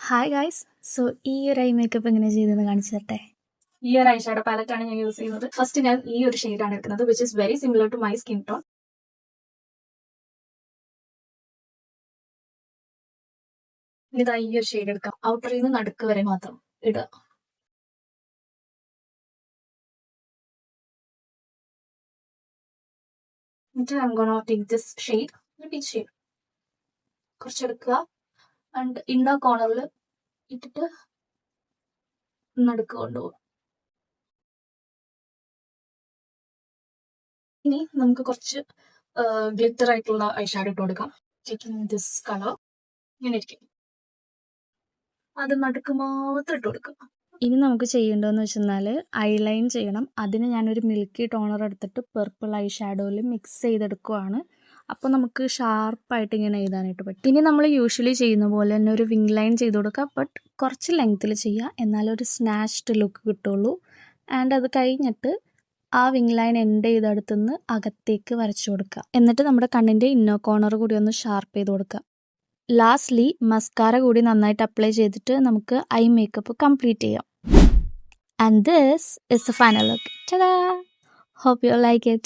Hi guys. So ഈ ഒരു I makeup എങ്ങനെ ചെയ്തെന്ന് കാണിച്ചു തരട്ടെ. ഈ ഒരു ഐഷാഡോ പാലറ്റ് ആണ് ഞാൻ യൂസ് ചെയ്യുന്നത്. ഫസ്റ്റ് ഞാൻ ഈ ഒരു ഷെയ്ഡാണ് എടുക്കുന്നത്, which is very similar to my skin tone. ഇതാ ഈ ഒരു ഷെയ്ഡ് എടുക്കാം. ഔട്ടറിൽ നിന്ന് നടുക്ക് വരെ മാത്രം ഇടുക. എന്നിട്ട് I am gonna take this shade, peach shade കുറച്ചെടുക്കുക ആൻഡ് ഇന്നർ കോർണറിൽ ഇട്ടിട്ട് നടുക്ക് കൊണ്ടുപോകുക. ഇനി നമുക്ക് കുറച്ച് ഗ്ലിറ്റർ ആയിട്ടുള്ള ഐഷാഡോ ഇട്ട് കൊടുക്കാം. ടേക്കിംഗ് ദിസ് കളർ ഇങ്ങനെ ഇരിക്കും, അത് നടുക്ക് മാത്രം ഇട്ട് കൊടുക്കുക. ഇനി നമുക്ക് ചെയ്യേണ്ടതെന്ന് വെച്ചെന്നാൽ ഐലൈൻ ചെയ്യണം. അതിന് ഞാനൊരു മിൽക്കി ടോണർ എടുത്തിട്ട് പെർപ്പിൾ ഐ ഷാഡോയിൽ മിക്സ് ചെയ്തെടുക്കുവാണ്. അപ്പോൾ നമുക്ക് ഷാർപ്പായിട്ട് ഇങ്ങനെ എഴുതാനായിട്ട് പറ്റും. ഇനി നമ്മൾ യൂഷ്വലി ചെയ്യുന്ന പോലെ തന്നെ ഒരു വിങ് ലൈൻ ചെയ്ത് കൊടുക്കുക, ബട്ട് കുറച്ച് ലെങ്ത്തിൽ ചെയ്യുക, എന്നാലൊരു സ്നാഷ്ഡ് ലുക്ക് കിട്ടുള്ളൂ. ആൻഡ് അത് കഴിഞ്ഞിട്ട് ആ വിങ് ലൈൻ എൻഡ് ചെയ്തെടുത്തുനിന്ന് അകത്തേക്ക് വരച്ചു കൊടുക്കുക. എന്നിട്ട് നമ്മുടെ കണ്ണിൻ്റെ ഇന്നർ കോർണർ കൂടി ഒന്ന് ഷാർപ്പ് ചെയ്ത് കൊടുക്കുക. ലാസ്റ്റ്ലി മസ്കാര കൂടി നന്നായിട്ട് അപ്ലൈ ചെയ്തിട്ട് നമുക്ക് ഐ മേക്കപ്പ് കംപ്ലീറ്റ് ചെയ്യാം. And this is the final look. Ta-da! Hope you like it.